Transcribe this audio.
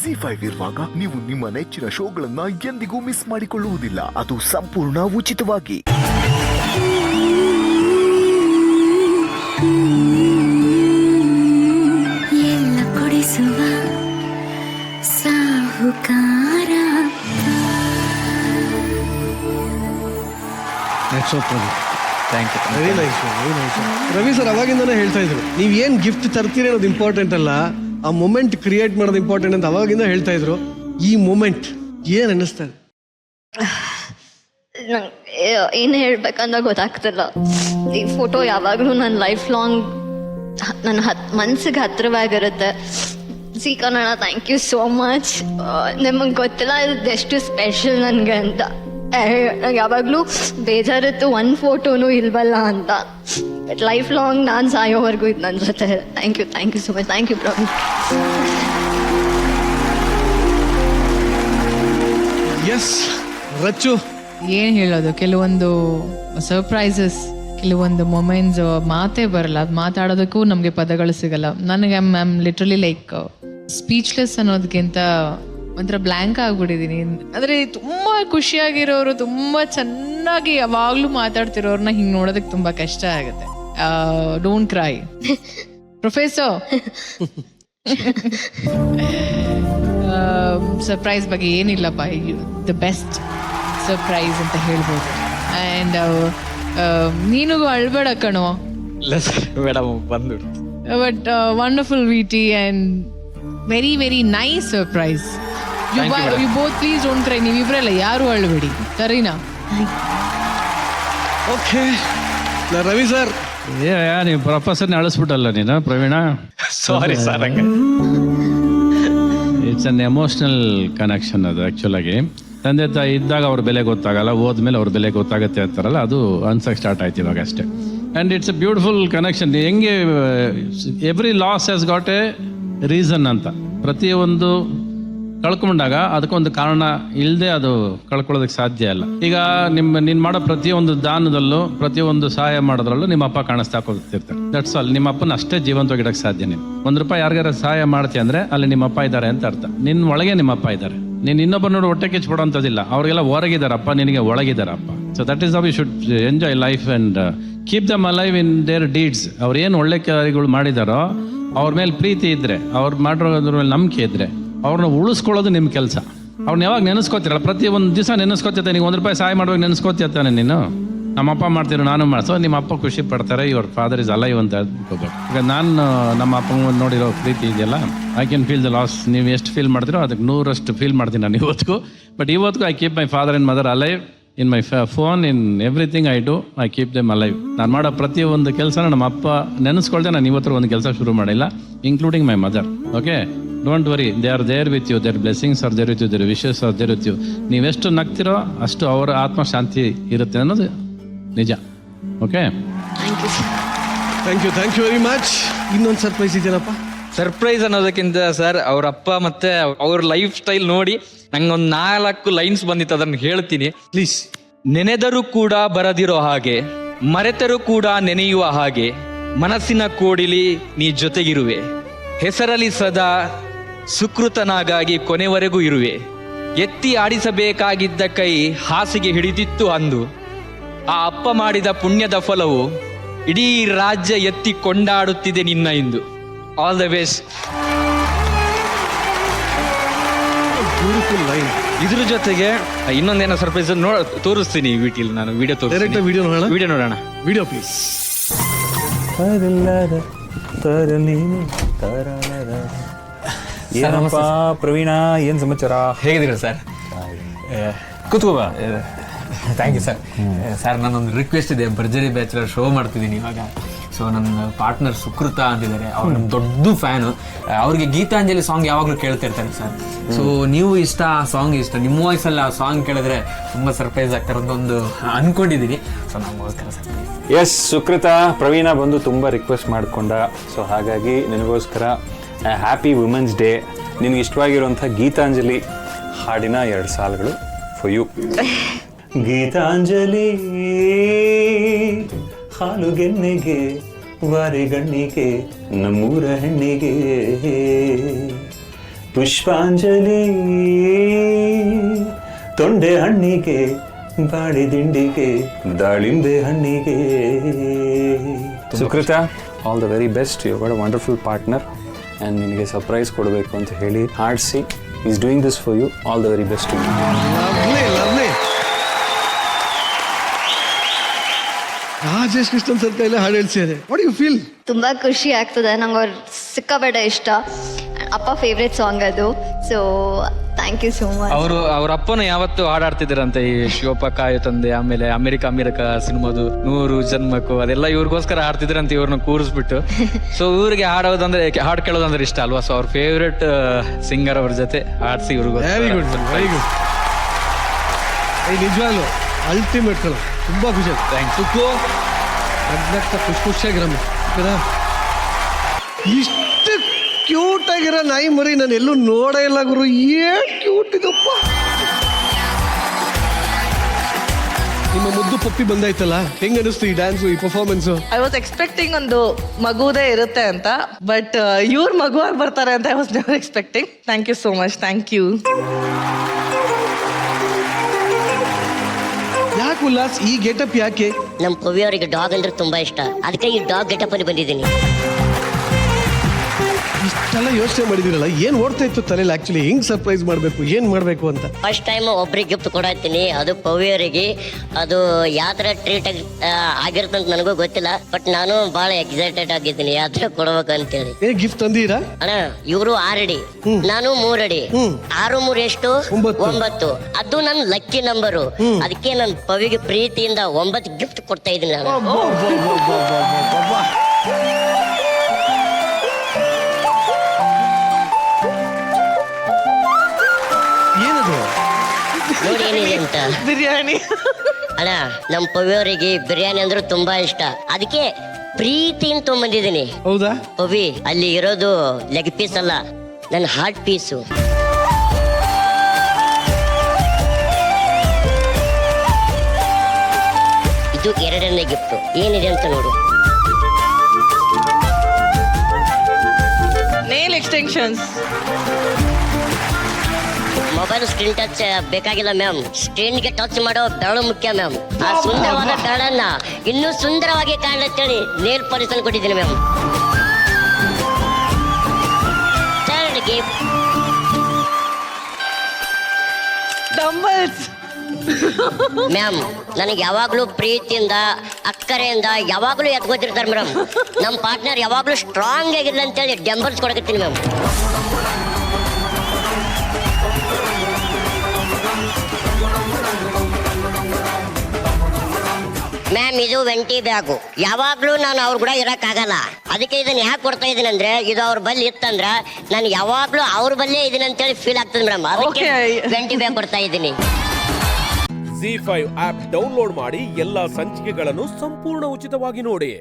ZEE5 ಇರುವಾಗ ನೀವು ನಿಮ್ಮ ನೆಚ್ಚಿನ ಶೋಗಳನ್ನ ಎಂದಿಗೂ ಮಿಸ್ ಮಾಡಿಕೊಳ್ಳುವುದಿಲ್ಲ. ಅದು ಸಂಪೂರ್ಣ ಉಚಿತವಾಗಿ. ಎಲ್ಲ ಕೊಡಿಸುವ ಸಾಹುಕಾರ. ರವಿ ಸರ್ ಅವಾಗಿಂದಾನೇ ಹೇಳ್ತಾ ಇದ್ರು, ನೀವು ಏನು ಗಿಫ್ಟ್ ತರ್ತೀರಿ ಅನ್ನೋದು ಇಂಪಾರ್ಟೆಂಟ್ ಅಲ್ಲ, ಆ ಮೊಮೆಂಟ್ ಕ್ರಿಯೇಟ್ ಮಾಡೋದು ಇಂಪಾರ್ಟೆಂಟ್ ಅಂತ ಅವಾಗಿಂದ ಹೇಳ್ತಾ ಇದ್ರು. ಈ ಮೊಮೆಂಟ್ ಏನು ಅನ್ನಿಸ್ತಾ ಇದೆ? ನಂಗೆ ಏನು ಹೇಳ್ಬೇಕಂತ ಗೊತ್ತಾಗ್ತಿಲ್ಲ. ಈ ಫೋಟೋ ಯಾವಾಗಲೂ ನನ್ನ ಲೈಫ್ ಲಾಂಗ್ ನನ್ನ ಮನ್ಸಿಗೆ ಹತ್ತಿರವಾಗಿರುತ್ತೆ. Zee Kannada, thank you so much. ನಿಮಗೆ ಗೊತ್ತಿಲ್ಲ ಇದೆಷ್ಟು ಸ್ಪೆಷಲ್ ನನಗೆ ಅಂತ. ನಂಗೆ ಯಾವಾಗಲೂ ಬೇಜಾರಿತ್ತು ಒಂದು ಫೋಟೋನೂ ಇಲ್ವಲ್ಲ ಅಂತ. ಬಟ್ ಲೈಫ್ ಲಾಂಗ್ ನಾನು ಸಾಯೋವರೆಗೂ ಇದು ನನ್ನ ಜೊತೆ. Thank you so much. Thank you Praveen. Yes Rachchu, ಏನು ಹೇಳೋದು, ಕೆಲವೊಂದು ಸರ್ಪ್ರೈಸಸ್, ಕೆಲವೊಂದು ಮೊಮೆಂಟ್ಸ್ ಮಾತೇ ಬರಲ್ಲ. ಅದು ಮಾತಾಡೋದಕ್ಕೂ ನಮಗೆ ಪದಗಳು ಸಿಗಲ್ಲ. ನನಗೆ ಐಮ್ ಲಿಟ್ರಲಿ ಲೈಕ್ ಸ್ಪೀಚ್ಲೆಸ್ ಅನ್ನೋದಕ್ಕಿಂತ ಒಂಥರ ಬ್ಲ್ಯಾಂಕ್ ಆಗ್ಬಿಟ್ಟಿದ್ದೀನಿ. ಅಂದರೆ ತುಂಬ ಖುಷಿಯಾಗಿರೋರು, ತುಂಬ ಚೆನ್ನಾಗಿ ಯಾವಾಗಲೂ ಮಾತಾಡ್ತಿರೋರನ್ನ ಹಿಂಗೆ ನೋಡೋದಕ್ಕೆ ತುಂಬ ಕಷ್ಟ ಆಗುತ್ತೆ. Don't CRY professor. ಸರ್ಪ್ರೈಸ್ ಬಗ್ಗೆ ಏನಿಲ್ಲಪ್ಪ, ದ ಬೆಸ್ಟ್ ಸರ್ಪ್ರೈಸ್ ಅಂತ ಹೇಳ್ಬೋದು. ಆ್ಯಂಡ್ ನೀನಿಗೂ ಅಳ್ಬೇಡ ಕಣೋ. ಇಲ್ಲ ಸರ್, ಮೇಡಮ್ ಬಂದು. But wonderful VT and very very nice surprise. You both please don't cry. ನೀವಿಬ್ರಲ್ಲ ಯಾರು ಅಳ್ಬೇಡಿ, ಸರಿನಾ? Okay Ravi sir. ನೀವು ಪ್ರೊಫೆಸರ್ನ ಅಳಿಸ್ಬಿಟ್ಟಲ್ಲ ನೀನು ಪ್ರವೀಣ. Sorry sir. ಹಂಗೆ ಇಟ್ಸ್ ಅನ್ ಎಮೋಷ್ನಲ್ ಕನೆಕ್ಷನ್ ಅದು. ಆ್ಯಕ್ಚುಲಾಗಿ ತಂದೆ ತಾಯಿ ಇದ್ದಾಗ ಅವ್ರ ಬೆಲೆ ಗೊತ್ತಾಗಲ್ಲ, ಹೋದ್ಮೇಲೆ ಅವ್ರ ಬೆಲೆ ಗೊತ್ತಾಗುತ್ತೆ ಅಂತಾರಲ್ಲ, ಅದು ಅನ್ಸಕ್ಕೆ ಸ್ಟಾರ್ಟ್ ಆಯ್ತು ಇವಾಗ ಅಷ್ಟೇ. And it's a beautiful connection. ಹೆಂಗೆ every loss has got a reason ಅಂತ. ಪ್ರತಿಯೊಂದು ಕಳ್ಕೊಂಡಾಗ ಅದಕ್ಕೊಂದು ಕಾರಣ ಇಲ್ಲದೆ ಅದು ಕಳ್ಕೊಳ್ಳೋದಕ್ಕೆ ಸಾಧ್ಯ ಇಲ್ಲ. ಈಗ ನೀನು ಮಾಡೋ ಪ್ರತಿಯೊಂದು ದಾನದಲ್ಲೂ, ಪ್ರತಿಯೊಂದು ಸಹಾಯ ಮಾಡೋದ್ರಲ್ಲೂ ನಿಮ್ಮ ಅಪ್ಪ ಕಾಣಿಸ್ತಾ ಹೋಗ್ತಿರ್ತಾರೆ. That's all. ನಿಮ್ಮ ಅಪ್ಪನ ಅಷ್ಟೇ ಜೀವಂತವಾಗಿಡಕ್ಕೆ ಸಾಧ್ಯ. ನೀವು ₹1 ಯಾರಿಗಾರ ಸಹಾಯ ಮಾಡ್ತೀಯ ಅಂದರೆ ಅಲ್ಲಿ ನಿಮ್ಮ ಅಪ್ಪ ಇದ್ದಾರೆ ಅಂತ ಅರ್ಥ. ನಿನ್ನ ಒಳಗೆ ನಿಮ್ಮ ಅಪ್ಪ ಇದ್ದಾರೆ. ನೀನು ಇನ್ನೊಬ್ಬರು ನೋಡಿ ಹೊಟ್ಟೆ ಕಿಚ್ಚಿಬಿಡೋಂಥದ್ದಿಲ್ಲ. ಅವ್ರಿಗೆಲ್ಲ ಹೊರಗಿದ್ದಾರಪ್ಪ, ನಿನಗೆ ಒಳಗಿದ್ದಾರಪ್ಪ. So that is how you should enjoy life and keep them alive in their deeds. ಅವ್ರು ಏನು ಒಳ್ಳೆ ಕಾರ್ಯಗಳು ಮಾಡಿದಾರೋ ಅವ್ರ ಮೇಲೆ ಪ್ರೀತಿ ಇದ್ದರೆ, ಅವ್ರು ಮಾಡಿರೋದ್ರ ಮೇಲೆ ನಂಬಿಕೆ ಇದ್ದರೆ, ಅವ್ರನ್ನ ಉಳಿಸ್ಕೊಳ್ಳೋದು ನಿಮ್ಮ ಕೆಲಸ. ಅವ್ರನ್ನ ಯಾವಾಗ ನೆನೆಸ್ಕೋತಿರಲ್ಲ, ಪ್ರತಿ ಒಂದು ದಿವಸ ನೆನೆಸ್ಕೋತಿರ್ತೆ. ನೀವು ₹1 ಸಹಾಯ ಮಾಡುವಾಗ ನೆನೆಸ್ಕೋತಿರ್ತಾನೆ ನೀನು. ನಮ್ಮಪ್ಪ ಮಾಡ್ತೀರೋ ನಾನು ಮಾಡಿಸೋ, ನಿಮ್ಮ ಅಪ್ಪ ಖುಷಿ ಪಡ್ತಾರೆ. ಯುವರ್ ಫಾದರ್ ಇಸ್ ಅಲೈವ್ ಅಂತ ಅನ್ಕೋಬೇಕು. ಈಗ ನಾನು ನಮ್ಮ ಅಪ್ಪ ನೋಡಿರೋ ಪ್ರೀತಿ ಇದೆಯಲ್ಲ, I can feel the loss. ನೀವು ಎಷ್ಟು ಫೀಲ್ ಮಾಡ್ತೀರೋ ಅದಕ್ಕೆ 100% ಫೀಲ್ ಮಾಡ್ತೀನಿ ನಾನು ಇವತ್ತಿಗೂ. ಬಟ್ ಇವತ್ತಿಗೂ I keep my father and mother alive in my phone, in everything I do, I keep them alive. ನಾನು ಮಾಡೋ ಪ್ರತಿಯೊಂದು ಕೆಲಸನ ನಮ್ಮ ಅಪ್ಪ ನೆನೆಸ್ಕೊಳ್ದೆ ನಾನು ಇವತ್ತು ಒಂದು ಕೆಲಸ ಶುರು ಮಾಡಿಲ್ಲ, including my mother. Okay, don't worry, they are there with you, their blessings are there with you, their wishes are there with you. ನೀವೆಷ್ಟು ನಗ್ತಿರೋ ಅಷ್ಟು ಅವರ ಆತ್ಮ ಶಾಂತಿ ಇರುತ್ತೆ ಅನ್ನೋದು ನಿಜ. Okay, thank you very much. ಇನ್ನೊಂದು ಸರ್ಪ್ರೈಸ್ ಇದೆಯಲ್ಲಪ್ಪ? ಸರ್ಪ್ರೈಸ್ ಅನ್ನೋದಕ್ಕಿಂತ ಸರ್, ಅವ್ರ ಅಪ್ಪ ಮತ್ತೆ ಅವ್ರ ಲೈಫ್ ಸ್ಟೈಲ್ ನೋಡಿ ನಂಗೊಂದು 4 ಲೈನ್ಸ್ ಬಂದಿತ್ತು, ಅದನ್ನು ಹೇಳ್ತೀನಿ ಪ್ಲೀಸ್. ನೆನೆದರೂ ಕೂಡ ಬರದಿರೋ ಹಾಗೆ, ಮರೆತರೂ ಕೂಡ ನೆನೆಯುವ ಹಾಗೆ, ಮನಸ್ಸಿನ ಕೋಡಿಲಿ ನೀ ಜೊತೆಗಿರುವೆ, ಹೆಸರಲ್ಲಿ ಸದಾ ಸುಕೃತನಾಗಾಗಿ ಕೊನೆವರೆಗೂ ಇರುವೆ, ಎತ್ತಿ ಆಡಿಸಬೇಕಾಗಿದ್ದ ಕೈ ಹಾಸಿಗೆ ಹಿಡಿದಿತ್ತು ಅಂದು, ಆ ಅಪ್ಪ ಮಾಡಿದ ಪುಣ್ಯದ ಫಲವು ಇಡೀ ರಾಜ್ಯ ಎತ್ತಿ ಕೊಂಡಾಡುತ್ತಿದೆ ನಿನ್ನ ಇಂದು. All the best. Beautiful line. ಇದ್ರ ಜೊತೆಗೆ ಇನ್ನೊಂದೇನೋ ಸರ್ಪ್ರೈಸ್ ತೋರಿಸ್ತೀನಿ ವಿಟಿಲ್. ನಾನು ವಿಡಿಯೋ ಡೈರೆಕ್ಟ್ ವಿಡಿಯೋ ನೋಡೋಣ. ವಿಡಿಯೋ ನೋಡೋಣ. Video please. ಏನಪ್ಪ ಪ್ರವೀಣ, ಏನು ಸಮಾಚಾರ? ಹೇಗಿದ್ದೀರಾ ಸರ್? ಕೂತ್ಕೋ ಬಾ. Thank you sir. ಸರ್, ನಾನೊಂದು ರಿಕ್ವೆಸ್ಟ್ ಇದೆ. ಭರ್ಜರಿ ಬ್ಯಾಚುಲರ್ ಶೋ ಮಾಡ್ತಿದ್ದೀನಿ ಇವಾಗ. ಸೊ ನನ್ನ ಪಾರ್ಟ್ನರ್ ಸುಕೃತ ಅಂತಿದ್ದಾರೆ, ಅವ್ರು ನಮ್ಮ ದೊಡ್ಡ ಫ್ಯಾನು. ಅವ್ರಿಗೆ ಗೀತಾಂಜಲಿ ಸಾಂಗ್ ಯಾವಾಗಲೂ ಕೇಳ್ತಿರ್ತಾರೆ ಸರ್. ಸೊ ನೀವು ಇಷ್ಟ, ಆ ಸಾಂಗ್ ಇಷ್ಟ, ನಿಮ್ಮ ವಾಯ್ಸಲ್ಲಿ ಆ ಸಾಂಗ್ ಕೇಳಿದ್ರೆ ತುಂಬ ಸರ್ಪ್ರೈಸ್ ಆಗ್ತಾರೆ ಅಂತ ಒಂದು ಅನ್ಕೊಂಡಿದ್ದೀನಿ. ಸೊ ನಮಗೋಸ್ಕರ ಸರ್ಪ್ರೈಸ್. ಎಸ್, ಸುಕೃತ ಪ್ರವೀಣ ಬಂದು ತುಂಬ ರಿಕ್ವೆಸ್ಟ್ ಮಾಡಿಕೊಂಡ. ಸೊ ಹಾಗಾಗಿ ನಿನಗೋಸ್ಕರ ಹ್ಯಾಪಿ ವುಮೆನ್ಸ್ ಡೇ. ನಿನಗೆ ಇಷ್ಟವಾಗಿರುವಂಥ ಗೀತಾಂಜಲಿ ಹಾಡಿನ 2 ಸಾಲುಗಳು ಫಾರ್ ಯು. ಗೀತಾಂಜಲಿ ಹಾಲುಗೆನ್ನೆಗೆ, ವಾರಿಗಣ್ಣಿಗೆ, ನಮ್ಮೂರ ಹೆಣ್ಣಿಗೆ, ಪುಷ್ಪಾಂಜಲಿ ತೊಂಡೆ ಹಣ್ಣಿಗೆ ಬಾಳಿ ದಿಂಡಿಗೆ ದಾಳಿಂಬೆ ಹಣ್ಣಿಗೆ. Sukrutha, all the very best. You got a wonderful partner and ನಿನಗೆ ಸರ್ಪ್ರೈಸ್ ಕೊಡಬೇಕು ಅಂತ ಹೇಳಿ ಹಾಡಿಸಿ is doing this for you. All the very best. Lovely. Rajesh Krishnan sir ಕೈಲಿ ಹಾಡು ಹೇಳ್ಸಿದ್ದಾರೆ. What you feel? ತುಂಬ ಖುಷಿ ಆಗ್ತದೆ. ನಂಗೆ ಅವ್ರು ಸಿಕ್ಕಾಪಟ್ಟೆ ಇಷ್ಟ. ಅಪ್ಪ ಫೇವ್ರೆಟ್ ಸಾಂಗ್ ಅದು. So thank you so much. ಅವ್ರ ಅಪ್ಪನ ಯಾವತ್ತು ಹಾಡಾಡ್ತಿದ್ರಂತೆ ಈ ಶಿವಪ್ಪ ಕಾಯು ತಂದೆ, ಆಮೇಲೆ ಅಮೆರಿಕ ಸಿನಿಮಾದು 100 ಜನ್ಮಕ್ಕೂ ಅದೆಲ್ಲ ಇವ್ರಿಗೋಸ್ಕರ ಹಾಡ್ತಿದ್ರಂತೆ ಇವ್ರನ್ನ ಕೂರಿಸ್ಬಿಟ್ಟು. ಸೊ ಇವ್ರಿಗೆ ಹಾಡು ಕೇಳೋದಂದ್ರೆ ಇಷ್ಟ ಅಲ್ವಾ? ಸೊ ಅವ್ರ ಫೇವ್ರೆಟ್ ಸಿಂಗರ್ ಅವ್ರ ಜೊತೆ ಹಾಡ್ಸಿ ಇವ್ರಿಗೋಸ್ಕರ. Very good, very good. ನಿಜವಾಗ್ಲು ಅಲ್ಟಿಮೇಟ್ ಕಲ, ತುಂಬಾ ಖುಷಿ. ಥ್ಯಾಂಕ್ಸ್. ಖುಷಿಯಾಗಿರಮ್ಮ. ಇಷ್ಟು ಕ್ಯೂಟ್ ಆಗಿರೋ ನಾಯಿ ಮರಿ ನಾನು ಎಲ್ಲೂ ನೋಡೇ ಇಲ್ಲ ಗುರು. ಏನ್ ಕ್ಯೂಟ್ ಇದಪ್ಪ. ನಿಮ್ಮ ಮುದ್ದು ಪಪ್ಪಿ ಬಂದಾಯ್ತಲ್ಲ, ಹೆಂಗ್ ಅನಿಸ್ತು ಈ ಡ್ಯಾನ್ಸು, ಈ ಪರ್ಫಾರ್ಮೆನ್ಸು? ಐ ವಾಸ್ ಎಕ್ಸ್ಪೆಕ್ಟಿಂಗ್ ಒಂದು ಮಗುದೇ ಇರುತ್ತೆ ಅಂತ, ಬಟ್ ಇವ್ರ ಮಗುವಾಗಿ ಬರ್ತಾರೆ ಅಂತ I was never expecting. Thank you so much. Thank you. ಯಾಕೆ ಉಲ್ಲಾಸ್ ಈ ಗೆಟಪ್ ಯಾಕೆ? ನಮ್ಮ ಪವಿ ಅವರಿಗೆ ಡಾಗ್ ಅಂದ್ರೆ ತುಂಬಾ ಇಷ್ಟ, ಅದಕ್ಕೆ ಈ ಡಾಗ್ ಗೆಟಪ್ ಅಲ್ಲಿ ಬಂದಿದ್ದೀನಿ. ಇಷ್ಟೆಲ್ಲ ಯೋಚನೆ ಮಾಡಿದಿರಲ್ಲ, ಏನ್ ಓಡ್ತಾ ಇತ್ತು ತಲೆಯಲ್ಲಿ ಆಕ್ಚುಲಿ? ಹೆಂಗ್ ಸರ್ಪ್ರೈಸ್ ಮಾಡ್ಬೇಕು, ಏನ್ ಮಾಡ್ಬೇಕು ಅಂತ? ಫಸ್ಟ್ ಟೈಮ್ ಒಬ್ರಿಗೆ ಗಿಫ್ಟ್ ಕೊಡತ್ತೀನಿ, ಅದು ಪವಿ ಅವರಿಗೆ. ಅದು ಯಾವ ತರ ಟ್ರೀಟ್ ಆಗಿರ್ತಂತ ನನಗೂ ಗೊತ್ತಿಲ್ಲ, ಬಟ್ ನಾನು ಬಹಳ ಎಕ್ಸೈಟೆಡ್ ಆಗಿದ್ದೀನಿ ಯಾವ ತರ ಕೊಡ್ಬೇಕಂತೇಳಿ. ಏನ್ ಗಿಫ್ಟ್ ತಂದಿರಾ? ಅಣ್ಣ ಇವರು 6 ಅಡಿ, ನಾನು 3 ಅಡಿ. 6 3 ಎಷ್ಟು? 9. ಅದು ನನ್ನ ಲಕ್ಕಿ ನಂಬರು. ಅದಕ್ಕೆ ನಾನು ಪವಿಗೆ ಪ್ರೀತಿಯಿಂದ 9 ಗಿಫ್ಟ್ ಕೊಡ್ತಾ ಇದ್ದೀನಿ ನಾನು. ಏನದು ನೋಡಿ ಏನಿದೆ ಅಂತ. ಬಿರಿಯಾನಿ. ಅಣ್ಣ ನಮ್ಮ ಪವಿಯವರಿಗೆ ಬಿರಿಯಾನಿ ಅಂದ್ರೆ ತುಂಬಾ ಇಷ್ಟ, ಅದಕ್ಕೆ ಪ್ರೀತಿಯಿಂದ ತೊಗೊಂಬಂದಿದ್ದೀನಿ. ಹೌದಾ? ಪವಿ ಅಲ್ಲಿ ಇರೋದು ಲೆಗ್ ಪೀಸ್ ಅಲ್ಲ, ನನ್ನ ಹಾರ್ಟ್ ಪೀಸು. ಇದು 2ನೇ ಗಿಫ್ಟ್. ಏನಿದೆ ಅಂತ ನೋಡು. Nail extensions. Mobile screen touch ಬೇಕಾಗಿಲ್ಲ ಮ್ಯಾಮ್, ಸ್ಕ್ರೀನ್ಗೆ ಟಚ್ ಮಾಡೋ ಬೆರಳು ಮುಖ್ಯ ಮ್ಯಾಮ್. ಆ ಸುಂದರವಾದ ಬೆರಳನ್ನ ಇನ್ನೂ ಸುಂದರವಾಗಿ ಕಾಣುತ್ತೇಳಿ ನೇಲ್ ಪಾಲಿಶ್ ಅನ್ನು ಕೊಟ್ಟಿದ್ದೀನಿ ma'am. Third gift dumbbells. Ma'am ನನಗೆ ಯಾವಾಗ್ಲೂ ಪ್ರೀತಿಯಿಂದ ಅಕ್ಕರೆಯಿಂದ ಯಾವಾಗ್ಲೂ ಎತ್ಕೋತಿರ್ತಾರೆ ಮೇಡಮ್. ನಮ್ಮ ಪಾರ್ಟ್ನರ್ ಯಾವಾಗ್ಲೂ ಸ್ಟ್ರಾಂಗ್ ಆಗಿರ್ಲಿ ಅಂತೇಳಿ ಡಂಬಲ್ಸ್ ಕೊಡಕತ್ತೀನಿ ಮ್ಯಾಮ್. ಮ್ಯಾಮ್ ಇದು 20 ಬ್ಯಾಗು. ಯಾವಾಗ್ಲೂ ನಾನು ಅವ್ರ ಕೂಡ ಇರಕ್ಕಾಗಲ್ಲ, ಅದಕ್ಕೆ ಇದನ್ನ ಯಾಕೆ ಕೊಡ್ತಾ ಇದೀನಿ ಅಂದ್ರೆ, ಇದು ಅವ್ರ ಬಲ್ಲಿ ಇತ್ತಂದ್ರ ನಾನು ಯಾವಾಗ್ಲೂ ಅವ್ರ ಬಲ್ಲೇ ಇದೀನಿ ಅಂತೇಳಿ ಫೀಲ್ ಆಗ್ತದೆ ಮೇಡಮ್. ಅದಕ್ಕೆ 20 ಬ್ಯಾಗ್ ಕೊಡ್ತಾ ಇದ್ದೀನಿ. ZEE5 ಆಪ್ ಡೌನ್ಲೋಡ್ ಮಾಡಿ ಎಲ್ಲಾ ಸಂಚಿಕೆಗಳನ್ನು ಸಂಪೂರ್ಣ ಉಚಿತವಾಗಿ ನೋಡಿ.